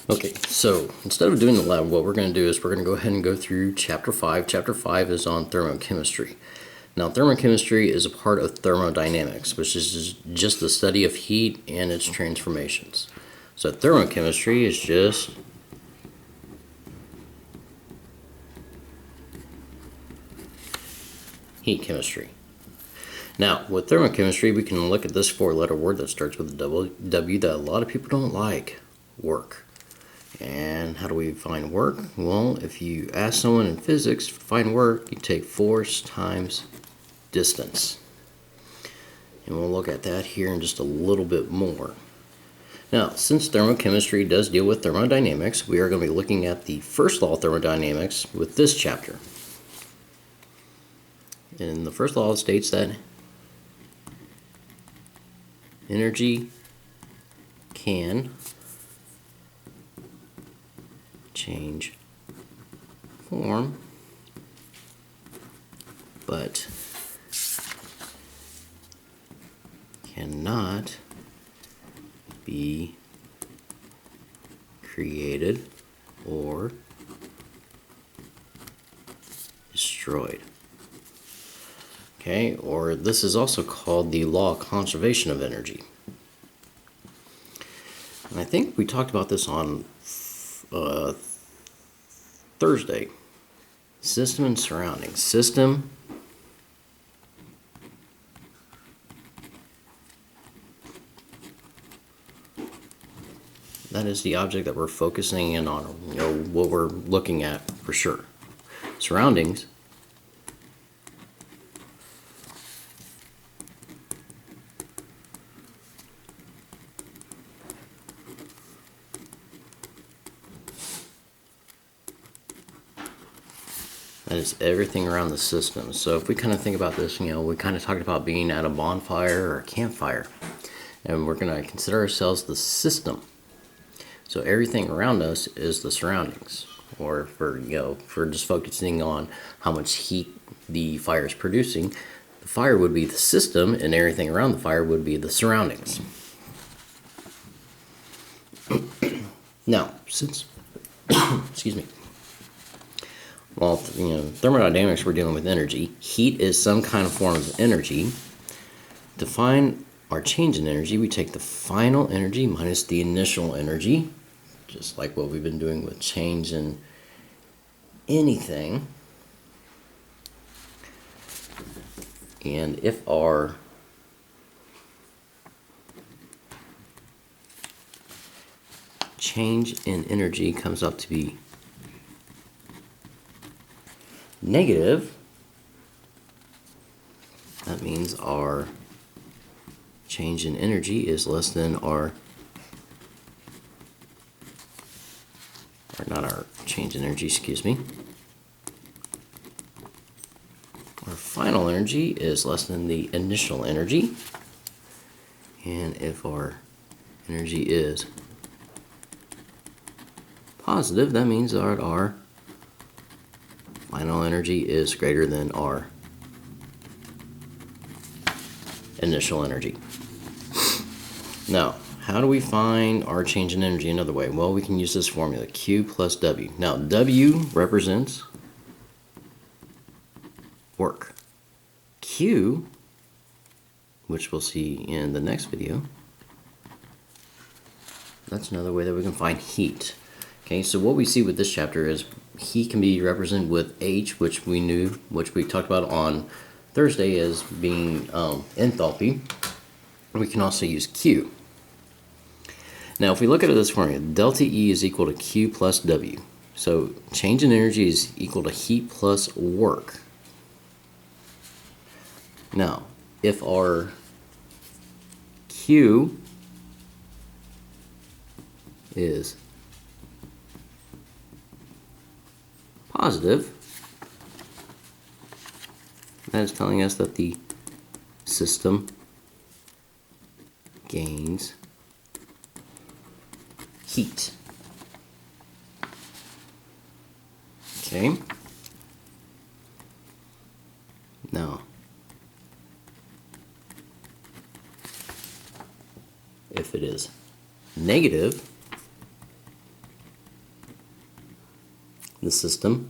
Okay, so instead of doing the lab, what we're going to do is we're going to go ahead and go through Chapter 5. Chapter 5 is on thermochemistry. Now, thermochemistry is a part of thermodynamics, which is just the study of heat and its transformations. So thermochemistry is just heat chemistry. Now, with thermochemistry, we can look at this four-letter word that starts with a W that a lot of people don't like, work. And how do we find work? Well, if you ask someone in physics to find work, you take force times distance. And we'll look at that here in just a little bit more. Now, since thermochemistry does deal with thermodynamics, we are going to be looking at the first law of thermodynamics with this chapter. And the first law states that energy can change form, but cannot be created or destroyed. Okay, or this is also called the law of conservation of energy. And I think we talked about this on Thursday. System and surroundings. System that is the object that we're focusing in on, what we're looking at for sure. Surroundings that is everything around the system. So if we kind of think about this, we kind of talked about being at a bonfire or a campfire, and we're going to consider ourselves the system. So everything around us is the surroundings, or for just focusing on how much heat the fire is producing, the fire would be the system, and everything around the fire would be the surroundings. Now, since excuse me. Well, thermodynamics, we're dealing with energy. Heat is some kind of form of energy. To find our change in energy, we take the final energy minus the initial energy, just like what we've been doing with change in anything. And if our change in energy comes up to be negative, that means our change in energy is less than our change in energy, our final energy is less than the initial energy. And if our energy is positive, that means that our final energy is greater than our initial energy. Now, how do we find our change in energy another way? Well, we can use this formula, Q plus W. Now, W represents work. Q, which we'll see in the next video, that's another way that we can find heat. Okay, so what we see with this chapter is heat can be represented with H, which we talked about on Thursday as being enthalpy. We can also use Q. Now, if we look at this formula, delta E is equal to Q plus W. So change in energy is equal to heat plus work. Now, if our Q is positive, that is telling us that the system gains heat. Okay. Now, if it is negative, the system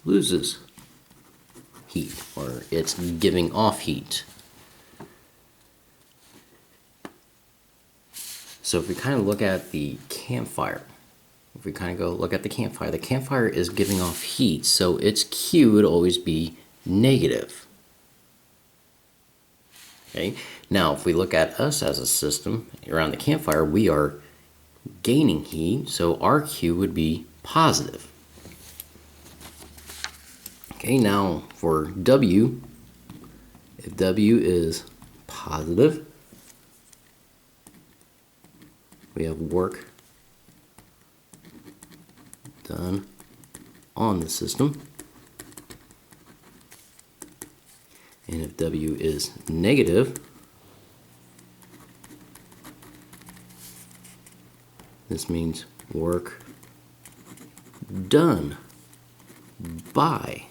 loses heat, or it's giving off heat. So if we kind of look at the campfire, the campfire is giving off heat, so its Q would always be negative. Okay, now if we look at us as a system around the campfire, we are gaining heat, so our Q would be positive. Okay, now for W, if W is positive, we have work done on the system. And if W is negative, this means work done by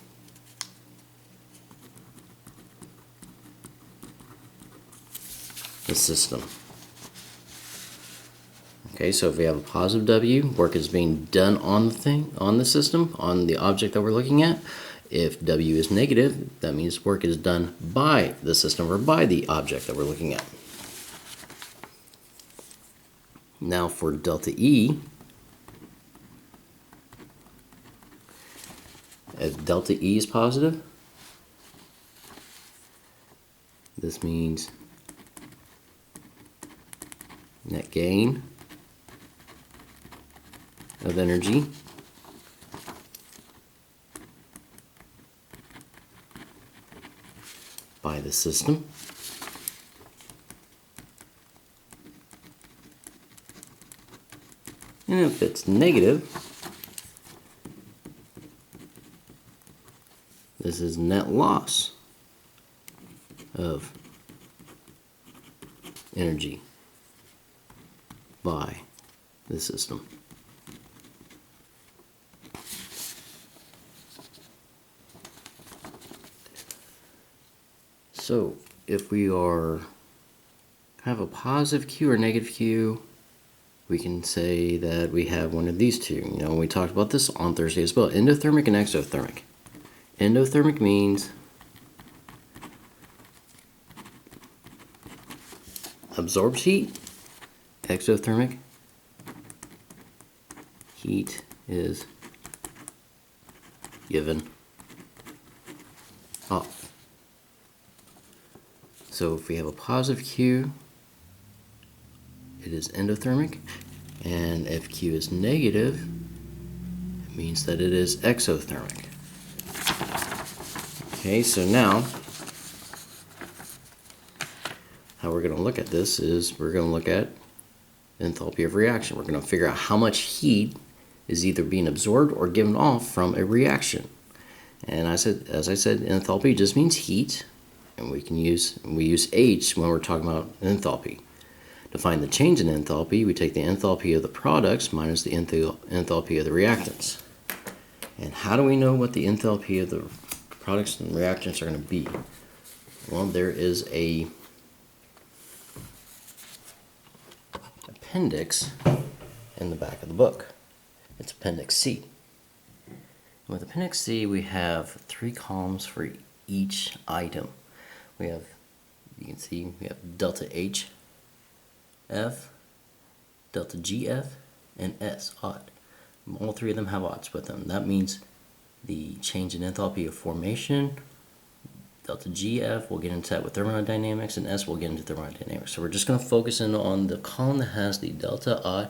the system. Okay, so if we have a positive W, work is being done on the system, on the object that we're looking at. If W is negative, that means work is done by the system or by the object that we're looking at. Now for delta E, if delta E is positive, this means net gain of energy by the system. And if it's negative, this is net loss of energy by the system. So if we have a positive Q or negative Q, we can say that we have one of these two. You know, we talked about this on Thursday as well, endothermic and exothermic. Endothermic means absorbs heat. Exothermic, heat is given off. So if we have a positive Q, it is endothermic, and if Q is negative, it means that it is exothermic. Okay, so now how we're going to look at this is we're going to look at enthalpy of reaction. We're going to figure out how much heat is either being absorbed or given off from a reaction. And as I said, enthalpy just means heat, and we use H when we're talking about enthalpy. To find the change in enthalpy, we take the enthalpy of the products minus the enthalpy of the reactants. And how do we know what the enthalpy of the products and reactants are going to be? Well, there is a appendix in the back of the book. It's Appendix C. With Appendix C, we have 3 columns for each item. We have, you can see, we have delta H, F, delta GF, and S, odd. All 3 of them have odds with them. That means the change in enthalpy of formation, delta GF, we'll get into that with thermodynamics, and S we'll get into thermodynamics. So we're just going to focus in on the column that has the delta odd,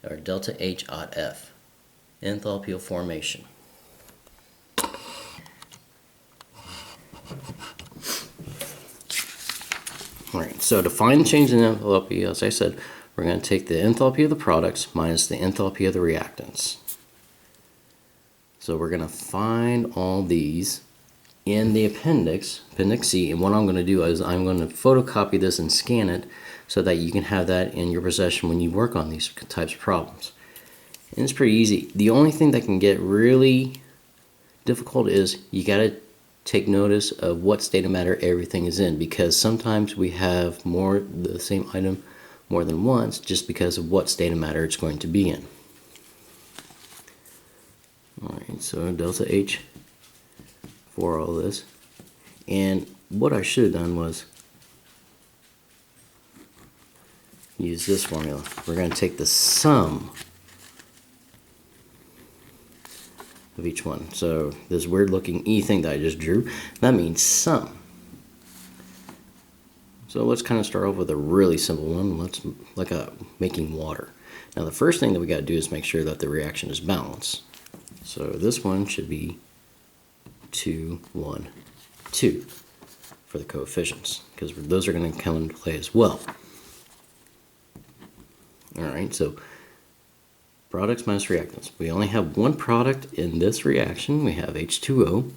or delta H odd F, enthalpy of formation. Alright, so to find the change in enthalpy, as I said, we're going to take the enthalpy of the products minus the enthalpy of the reactants. So we're going to find all these in the appendix C, and what I'm going to do is I'm going to photocopy this and scan it so that you can have that in your possession when you work on these types of problems. And it's pretty easy. The only thing that can get really difficult is you got to take notice of what state of matter everything is in, because sometimes we have the same item more than once just because of what state of matter it's going to be in. Alright, so delta H for all this. And what I should have done was use this formula. We're going to take the sum of each one. So this weird looking E thing that I just drew, that means sum. So let's kind of start off with a really simple one. Let's look at making water. Now the first thing that we got to do is make sure that the reaction is balanced. So this one should be 2, 1, 2 for the coefficients, because those are going to come into play as well. Alright, so products minus reactants. We only have one product in this reaction. We have H2O,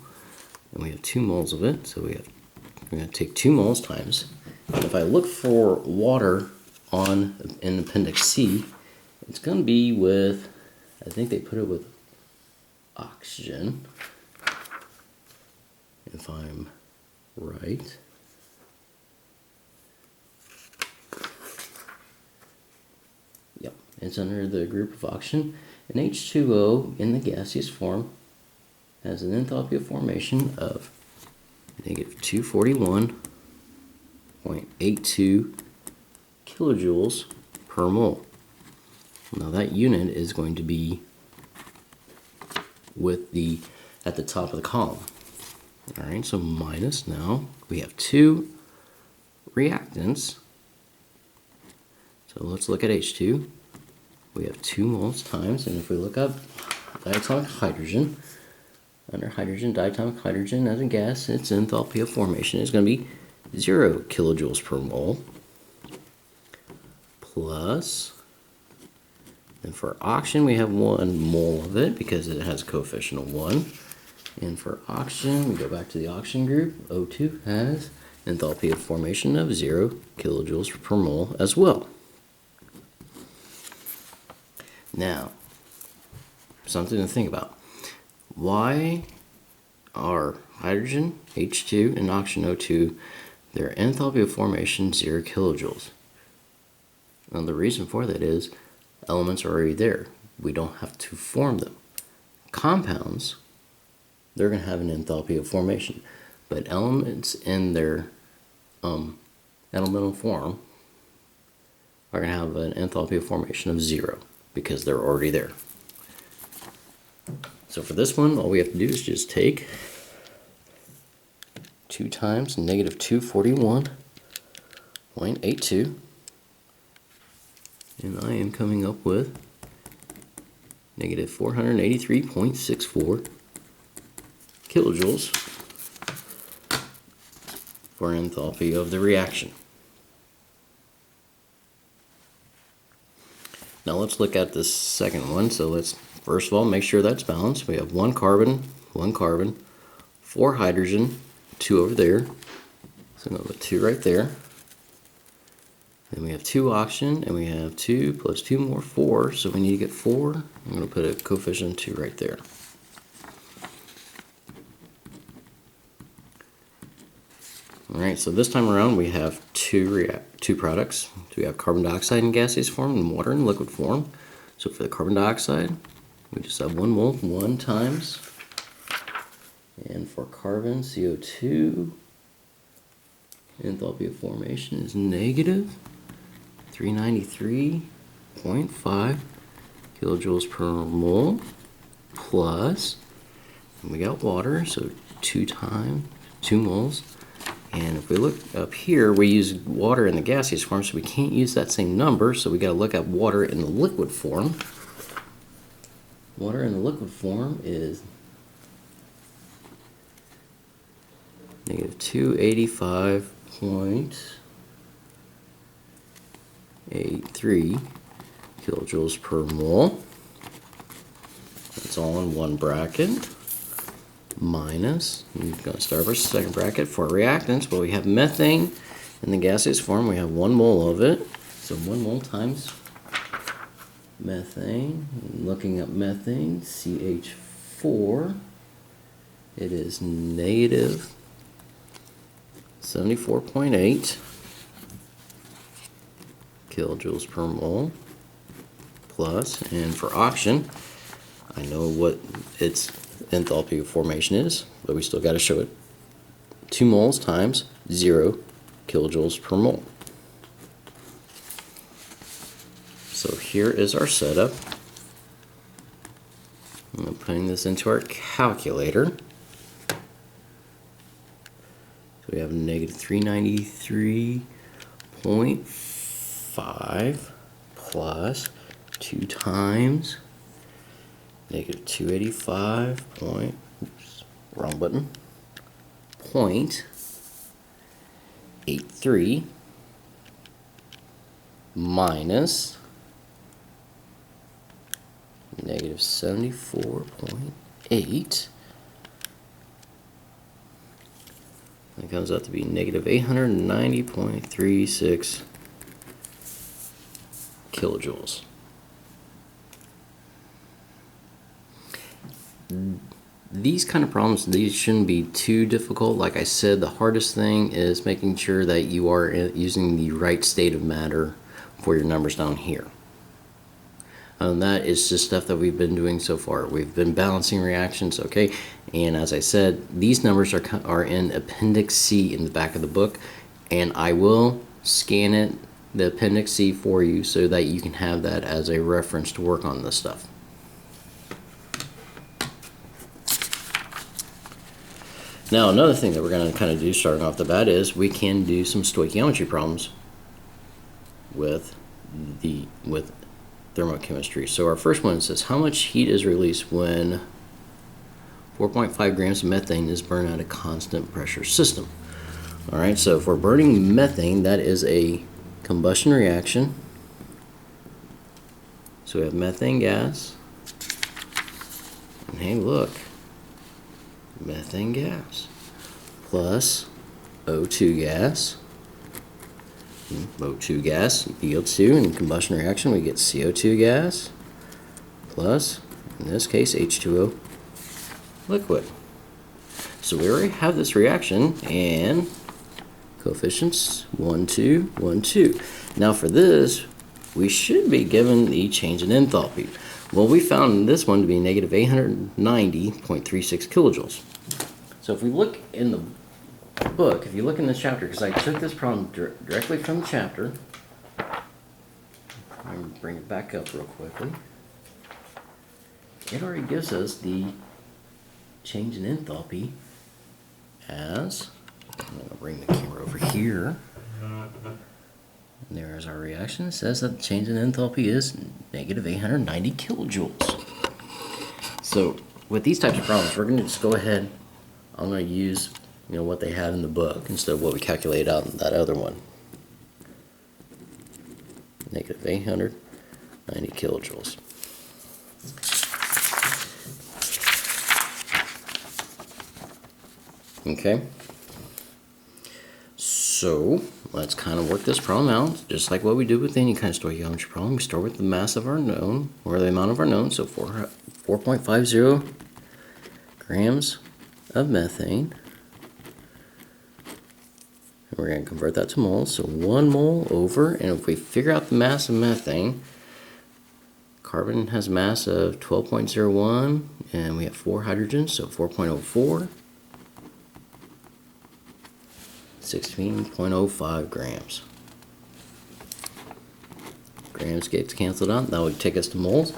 and we have 2 moles of it. So we're going to take 2 moles times. And if I look for water in Appendix C, it's going to be with, I think they put it with oxygen, if I'm right. Yep, it's under the group of oxygen. And H2O in the gaseous form has an enthalpy of formation of negative 241.82 kilojoules per mole. Now that unit is going to be at the top of the column. Alright, so minus, now we have 2 reactants. So let's look at H2. We have 2 moles times, and if we look up diatomic hydrogen, under hydrogen, diatomic hydrogen as a gas, its enthalpy of formation is going to be 0 kilojoules per mole, plus, and for oxygen we have 1 mole of it because it has a coefficient of 1. And for oxygen, we go back to the oxygen group, O2 has enthalpy of formation of 0 kilojoules per mole as well. Now, something to think about. Why are hydrogen, H2, and oxygen, O2, their enthalpy of formation 0 kilojoules? Now the reason for that is elements are already there. We don't have to form them. Compounds, they're going to have an enthalpy of formation, but elements in their elemental form are going to have an enthalpy of formation of 0 because they're already there. So for this one, all we have to do is just take 2 times negative 241.82, and I am coming up with negative 483.64 kilojoules for enthalpy of the reaction. Now let's look at this second one. So let's first of all make sure that's balanced. We have 1 carbon, 4 hydrogen, 2 over there. So I'm going to put 2 right there. Then we have 2 oxygen, and we have 2 plus 2 more, 4. So we need to get 4. I'm going to put a coefficient of 2 right there. Alright, so this time around we have two products. So we have carbon dioxide in gaseous form and water in liquid form. So for the carbon dioxide, we just have 1 mole 1 times. And for carbon, CO2, enthalpy of formation is negative 393.5 kilojoules per mole, plus, and we got water, so 2 moles. And if we look up here, we use water in the gaseous form, so we can't use that same number, so we got to look at water in the liquid form. Water in the liquid form is negative 285.83 kilojoules per mole. That's all in one bracket. Minus, we're going to start our second bracket for reactants. Well, we have methane in the gaseous form. We have 1 mole of it. So 1 mole times methane. Looking up methane, CH4, it is negative 74.8 kilojoules per mole, plus, and for oxygen, I know what its enthalpy of formation is, but we still got to show it. 2 moles times 0 kilojoules per mole. So here is our setup. I'm putting this into our calculator. So we have negative 393.5 plus 2 times negative 285 point, oops, wrong button, 0.83 minus negative 74.8. That comes out to be negative 890.36 kilojoules. These kind of problems, these shouldn't be too difficult. Like I said, the hardest thing is making sure that you are using the right state of matter for your numbers down here. That is just stuff that we've been doing so far. We've been balancing reactions, okay? And as I said, these numbers are in Appendix C in the back of the book, and I will scan it, the Appendix C, for you so that you can have that as a reference to work on this stuff. Now, another thing that we're going to kind of do starting off the bat is we can do some stoichiometry problems with thermochemistry. So our first one says, how much heat is released when 4.5 grams of methane is burned at a constant pressure system? All right, so if we're burning methane, that is a combustion reaction. So we have methane gas, and hey, look, methane gas plus O2 gas. O2 gas yields to, in combustion reaction, we get CO2 gas plus, in this case, H2O liquid. So we already have this reaction, and coefficients 1, 2, 1, 2. Now for this, we should be given the change in enthalpy. Well, we found this one to be negative 890.36 kilojoules. So if we look in the book, if you look in this chapter, because I took this problem directly from the chapter, I'm going to bring it back up real quickly. It already gives us the change in enthalpy as, I'm going to bring the camera over here. And there's our reaction. It says that the change in enthalpy is negative 890 kilojoules. So with these types of problems, we're going to just go ahead. I'm going to use what they had in the book instead of what we calculated out in that other one. Negative 890 kilojoules. Okay. So let's kind of work this problem out, just like what we do with any kind of stoichiometry problem. We start with the mass of our known, or the amount of our known, so 4.50 grams of methane. And we're going to convert that to moles, so 1 mole over, and if we figure out the mass of methane, carbon has a mass of 12.01, and we have 4 hydrogens, so 4.04. 16.05 grams. Grams gets canceled out. That would take us to moles.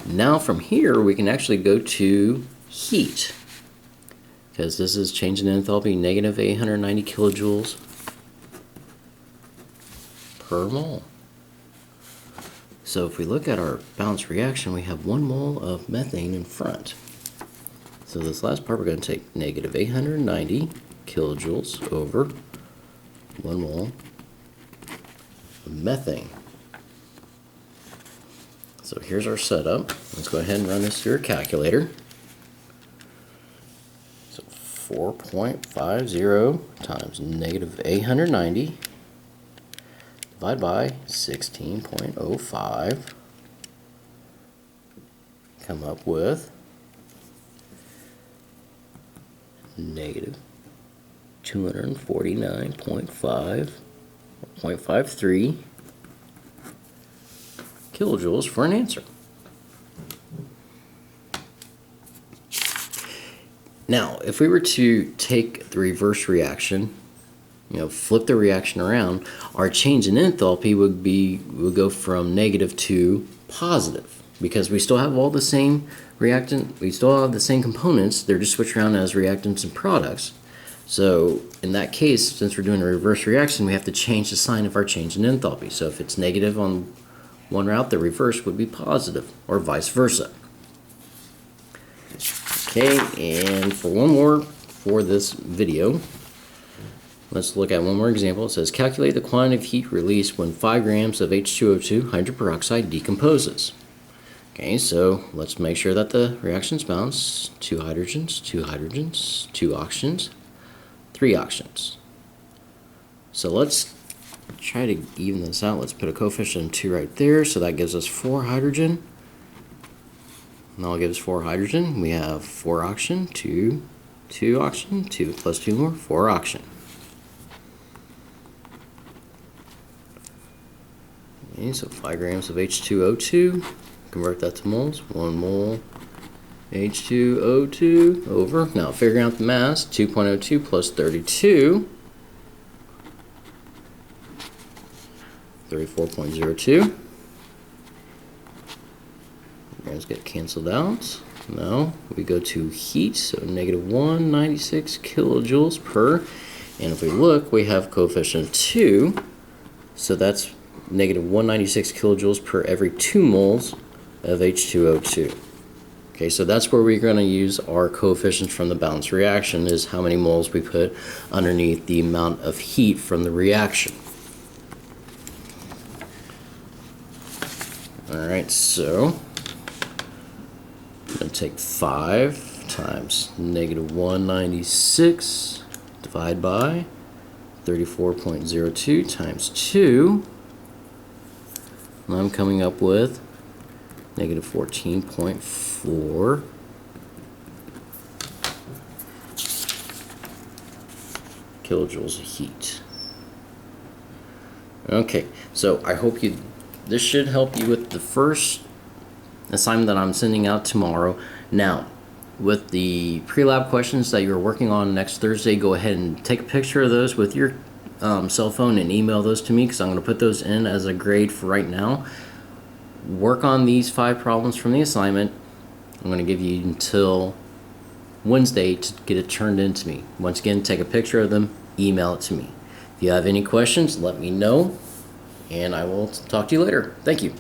Now from here we can actually go to heat, because this is change in enthalpy, negative 890 kilojoules per mole. So if we look at our balanced reaction, we have 1 mole of methane in front. So this last part we're going to take negative 890 kilojoules over 1 mole of methane. So here's our setup. Let's go ahead and run this through a calculator. So 4.50 times negative 890 divided by 16.05. Come up with negative 249.53 kilojoules for an answer. Now, if we were to take the reverse reaction, flip the reaction around, our change in enthalpy would go from negative to positive, because we still have all the same we still have the same components, they're just switched around as reactants and products. So in that case, since we're doing a reverse reaction, we have to change the sign of our change in enthalpy. So if it's negative on one route, the reverse would be positive, or vice versa. Okay, and for one more for this video, let's look at one more example. It says, calculate the quantity of heat released when 5 grams of H2O2 hydrogen peroxide decomposes. Okay, so let's make sure that the reactions balance. 2 hydrogens, 2 hydrogens, 2 oxygens, 3 oxygens. So let's try to even this out. Let's put a coefficient of 2 right there, so that gives us 4 hydrogen. And that'll give us 4 hydrogen. We have 4 oxygen, 2 oxygen, 2 plus 2 more, 4 oxygen. Okay, so 5 grams of H2O2, convert that to moles, 1 mole H2O2 over, now figuring out the mass, 2.02 plus 32, 34.02. Grams get canceled out. Now we go to heat, so negative 196 kilojoules per, and if we look, we have coefficient of 2, so that's negative 196 kilojoules per every 2 moles of H2O2. Okay, so that's where we're going to use our coefficients from the balanced reaction, is how many moles we put underneath the amount of heat from the reaction. Alright, so I'm going to take 5 times negative 196 divided by 34.02 times 2. And I'm coming up with negative 14.4 kilojoules of heat. Okay, so I hope this should help you with the first assignment that I'm sending out tomorrow. Now, with the pre-lab questions that you're working on next Thursday, go ahead and take a picture of those with your cell phone and email those to me, because I'm going to put those in as a grade for right now. Work on these 5 problems from the assignment. I'm going to give you until Wednesday to get it turned in to me. Once again, take a picture of them, email it to me. If you have any questions, let me know, and I will talk to you later. Thank you.